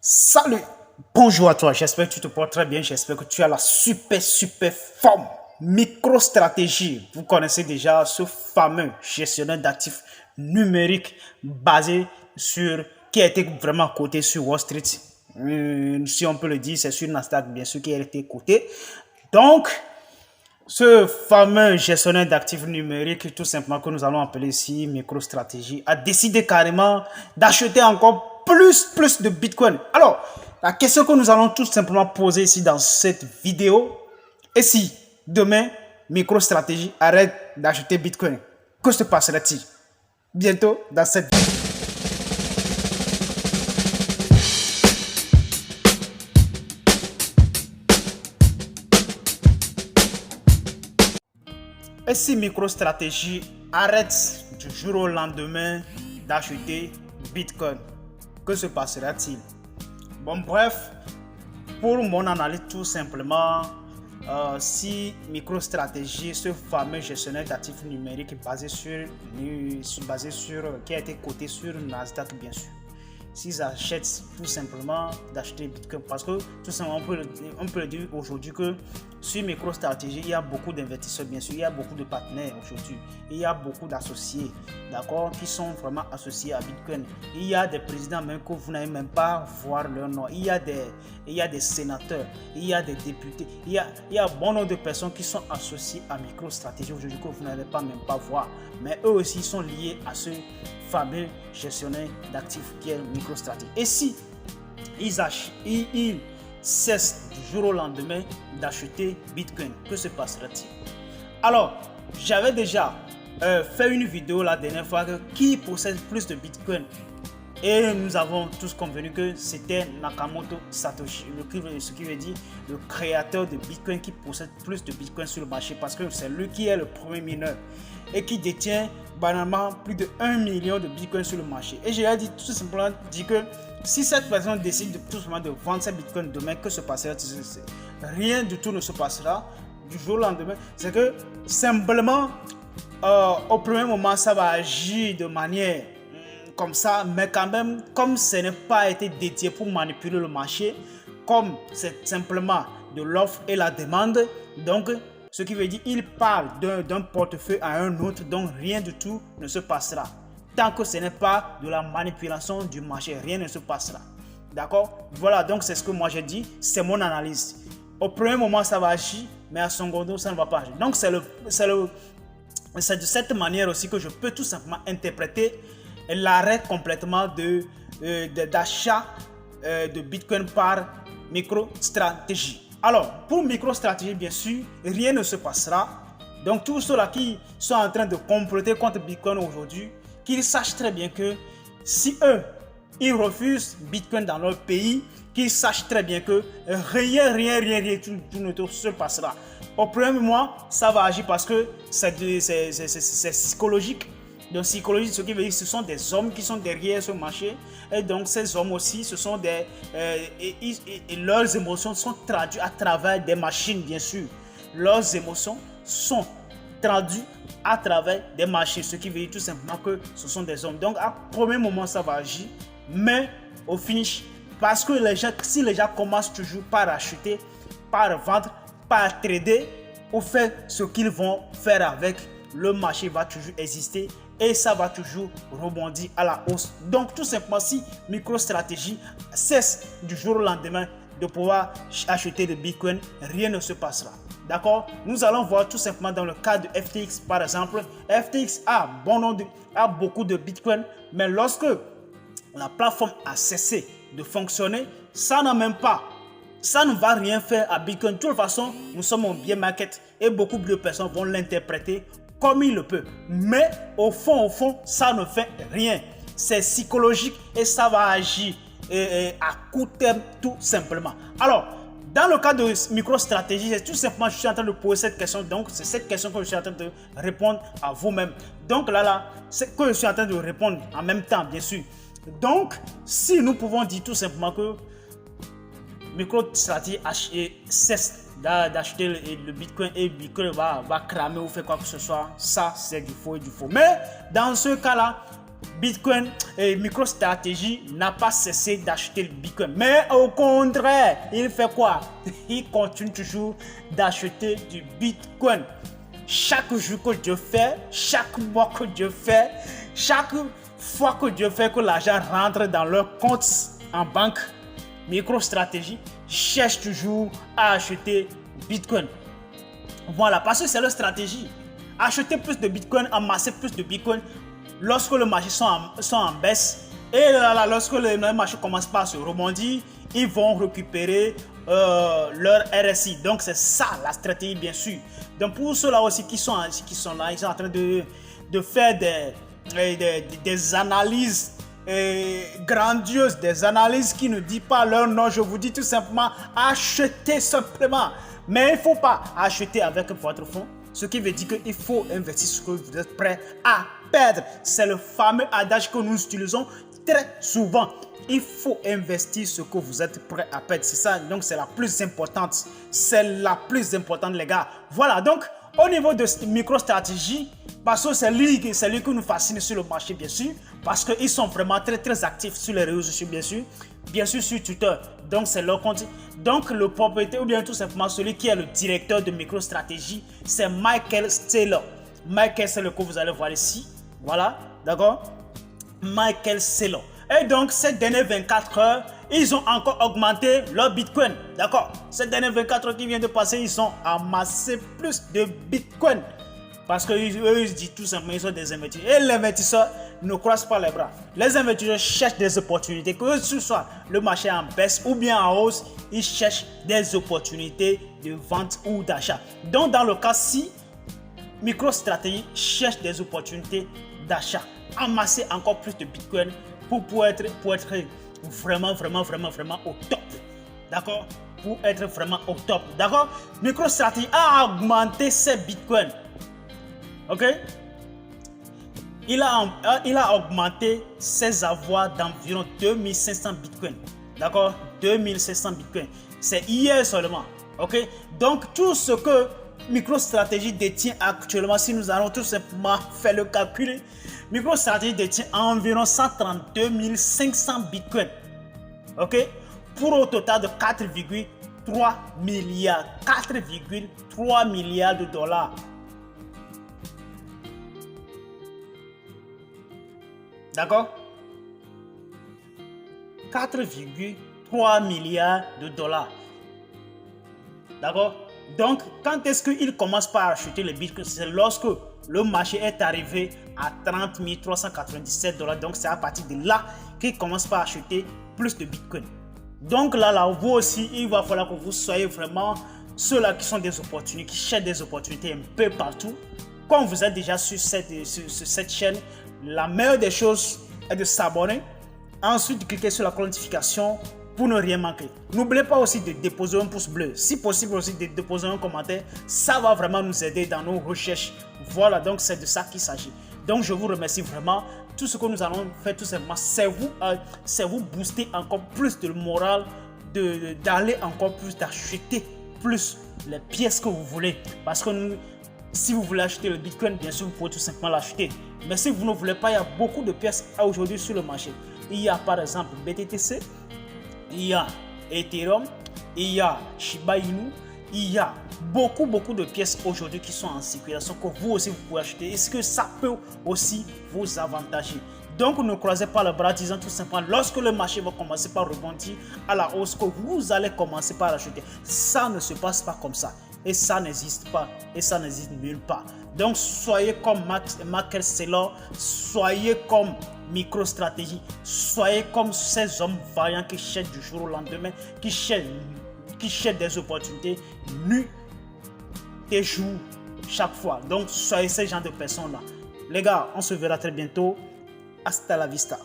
Salut, bonjour à toi, j'espère que tu te portes très bien, j'espère que tu as la super forme. MicroStrategy, vous connaissez déjà ce fameux gestionnaire d'actifs numériques basé sur, qui a été vraiment coté sur Wall Street. Si on peut le dire, c'est sur Nasdaq bien sûr qui a été coté. Donc, ce fameux gestionnaire d'actifs numériques, tout simplement que nous allons appeler ici MicroStrategy, a décidé carrément d'acheter encore plus de Bitcoin. Alors, la question que nous allons tout simplement poser ici dans cette vidéo est si demain MicroStrategy arrête d'acheter Bitcoin, que se passera-t-il bientôt dans cette vidéo? Et si MicroStrategy arrête du jour au lendemain d'acheter Bitcoin, que se passera-t-il? Bon, bref, pour mon analyse, tout simplement, si MicroStrategy, ce fameux gestionnaire d'actifs numériques basé sur, qui a été coté sur Nasdaq, bien sûr, s'ils achètent tout simplement d'acheter Bitcoin, parce que tout simplement on peut le dire aujourd'hui que sur MicroStrategy il y a beaucoup d'investisseurs, bien sûr, il y a beaucoup de partenaires aujourd'hui, il y a beaucoup d'associés, d'accord, qui sont vraiment associés à Bitcoin. Il y a des présidents même que vous n'allez même pas voir leur nom, il y a des sénateurs, il y a des députés, il y a bon nombre de personnes qui sont associées à MicroStrategy aujourd'hui que vous n'allez pas même pas voir, mais eux aussi sont liés à ce fameux gestionnaire d'actifs qui est MicroStrategy. Et si ils cessent du jour au lendemain d'acheter Bitcoin, que se passera-t-il? Alors, j'avais déjà fait une vidéo la dernière fois que qui possède plus de Bitcoin, et nous avons tous convenu que c'était Nakamoto Satoshi, ce qui veut dire le créateur de Bitcoin, qui possède plus de Bitcoin sur le marché, parce que c'est lui qui est le premier mineur et qui détient banalement plus de 1 million de Bitcoin sur le marché. Et j'ai dit tout simplement que si cette personne décide tout simplement de vendre ses Bitcoin demain, que se passera? Rien du tout ne se passera du jour au lendemain. C'est que simplement au premier moment ça va agir de manière comme ça, mais quand même, comme ce n'est pas été dédié pour manipuler le marché, comme c'est simplement de l'offre et la demande, donc ce qui veut dire qu'il parle d'un portefeuille à un autre, donc rien du tout ne se passera. Tant que ce n'est pas de la manipulation du marché, rien ne se passera. D'accord? Voilà, donc c'est ce que moi j'ai dit, c'est mon analyse. Au premier moment ça va agir, mais à secondo ça ne va pas agir. Donc c'est de cette manière aussi que je peux tout simplement interpréter l'arrêt complètement d'achat de Bitcoin par MicroStrategy. Alors, pour MicroStrategy, bien sûr, rien ne se passera. Donc, tous ceux-là qui sont en train de comploter contre Bitcoin aujourd'hui, qu'ils sachent très bien que si eux, ils refusent Bitcoin dans leur pays, qu'ils sachent très bien que rien, tout ne se passera. Au premier mois, ça va agir parce que c'est psychologique. Donc, psychologie, ce qui veut dire que ce sont des hommes qui sont derrière ce marché. Et donc, ces hommes aussi, ce sont leurs émotions sont traduites à travers des machines, bien sûr. Leurs émotions sont traduites à travers des machines. Ce qui veut dire tout simplement que ce sont des hommes. Donc, à premier moment, ça va agir. Mais au finish, parce que si les gens commencent toujours par acheter, par vendre, par trader, ou faire ce qu'ils vont faire avec, le marché va toujours exister et ça va toujours rebondir à la hausse. Donc tout simplement, si MicroStrategy cesse du jour au lendemain de pouvoir acheter de Bitcoin, rien ne se passera. D'accord? Nous allons voir tout simplement dans le cas de FTX par exemple. FTX a beaucoup de Bitcoin, mais lorsque la plateforme a cessé de fonctionner, ça ne va rien faire à Bitcoin. De toute façon, nous sommes en bear market et beaucoup de personnes vont l'interpréter comme il le peut. Mais au fond, ça ne fait rien. C'est psychologique et ça va agir à court terme tout simplement. Alors, dans le cas de MicroStrategy, c'est tout simplement, je suis en train de poser cette question. Donc, c'est cette question que je suis en train de répondre à vous-même. Donc c'est que je suis en train de répondre en même temps, bien sûr. Donc, si nous pouvons dire tout simplement que MicroStrategy cesse d'acheter le Bitcoin et Bitcoin va cramer ou faire quoi que ce soit, ça c'est du faux et du faux. Mais dans ce cas-là, Bitcoin et MicroStrategy n'a pas cessé d'acheter le Bitcoin. Mais au contraire, il fait quoi? Il continue toujours d'acheter du Bitcoin. Chaque jour que Dieu fait, chaque mois que Dieu fait, chaque fois que Dieu fait que l'argent rentre dans leur compte en banque, MicroStrategy cherche toujours à acheter Bitcoin. Voilà, parce que c'est leur stratégie. Acheter plus de Bitcoin, amasser plus de Bitcoin lorsque le marché sont en baisse. Et là, lorsque le marché commence pas à se rebondir, ils vont récupérer leur RSI. Donc c'est ça la stratégie, bien sûr. Donc pour ceux-là aussi qui sont là, ils sont en train de faire des analyses grandioses, des analyses qui ne disent pas leur nom. Je vous dis tout simplement, achetez simplement. Mais il ne faut pas acheter avec votre fonds. Ce qui veut dire qu'il faut investir ce que vous êtes prêt à perdre. C'est le fameux adage que nous utilisons très souvent. Il faut investir ce que vous êtes prêt à perdre. C'est ça, donc c'est la plus importante. C'est la plus importante, les gars. Voilà, donc au niveau de MicroStrategy, parce que c'est lui qui nous fascine sur le marché, bien sûr. Parce qu'ils sont vraiment très actifs sur les réseaux sociaux, bien sûr. Bien sûr sur Twitter. Donc c'est leur compte. Donc le propriétaire ou bien tout simplement celui qui est le directeur de MicroStrategy, c'est Michael Saylor. Michael Saylor que vous allez voir ici. Voilà, d'accord? Michael Saylor. Et donc ces dernières 24 heures, ils ont encore augmenté leur Bitcoin. D'accord? Ces dernières 24 heures qui viennent de passer, ils ont amassé plus de Bitcoin. Parce qu'eux, ils disent tout simplement qu'ils sont des investisseurs. Et les investisseurs ne croisent pas les bras. Les investisseurs cherchent des opportunités. Que ce soit le marché en baisse ou bien en hausse, ils cherchent des opportunités de vente ou d'achat. Donc dans le cas si MicroStrategy cherche des opportunités d'achat, amasser encore plus de Bitcoin pour être vraiment au top. D'accord? Pour être vraiment au top. D'accord? MicroStrategy a augmenté ses Bitcoins. Ok? Il a augmenté ses avoirs d'environ 2500 Bitcoin. D'accord? 2500 Bitcoin. C'est hier seulement. Ok? Donc, tout ce que MicroStrategy détient actuellement, si nous allons tout simplement faire le calcul, MicroStrategy détient environ 132 500 Bitcoin. Ok? Pour au total de 4,3 milliards. 4,3 milliards de dollars. D'accord? 4,3 milliards de dollars. D'accord? Donc, quand est-ce qu'il commence par acheter les bitcoins? C'est lorsque le marché est arrivé à 30 397 $. Donc, c'est à partir de là qu'il commence par acheter plus de bitcoin. Donc là, vous aussi, il va falloir que vous soyez vraiment ceux-là qui sont des opportunités, qui cherchent des opportunités un peu partout. Comme vous êtes déjà sur cette chaîne, la meilleure des choses est de s'abonner. Ensuite, de cliquer sur la notification pour ne rien manquer. N'oubliez pas aussi de déposer un pouce bleu. Si possible aussi de déposer un commentaire. Ça va vraiment nous aider dans nos recherches. Voilà, donc c'est de ça qu'il s'agit. Donc je vous remercie vraiment. Tout ce que nous allons faire tout simplement, c'est vous booster encore plus de morale, d'aller encore plus, d'acheter plus les pièces que vous voulez. Parce que si vous voulez acheter le Bitcoin, bien sûr, vous pouvez tout simplement l'acheter. Mais si vous ne voulez pas, il y a beaucoup de pièces aujourd'hui sur le marché. Il y a par exemple BTTC, il y a Ethereum, il y a Shiba Inu, il y a beaucoup de pièces aujourd'hui qui sont en circulation que vous aussi vous pouvez acheter. Est-ce que ça peut aussi vous avantager? Donc ne croisez pas le bras, disant tout simplement lorsque le marché va commencer par rebondir à la hausse que vous allez commencer par acheter. Ça ne se passe pas comme ça. Et ça n'existe pas. Et ça n'existe nulle part. Donc soyez comme Michael Saylor, soyez comme MicroStrategy, soyez comme ces hommes vaillants qui cherchent du jour au lendemain, qui cherchent des opportunités nues et jour chaque fois. Donc soyez ces gens de personnes là. Les gars, on se verra très bientôt. Hasta la vista.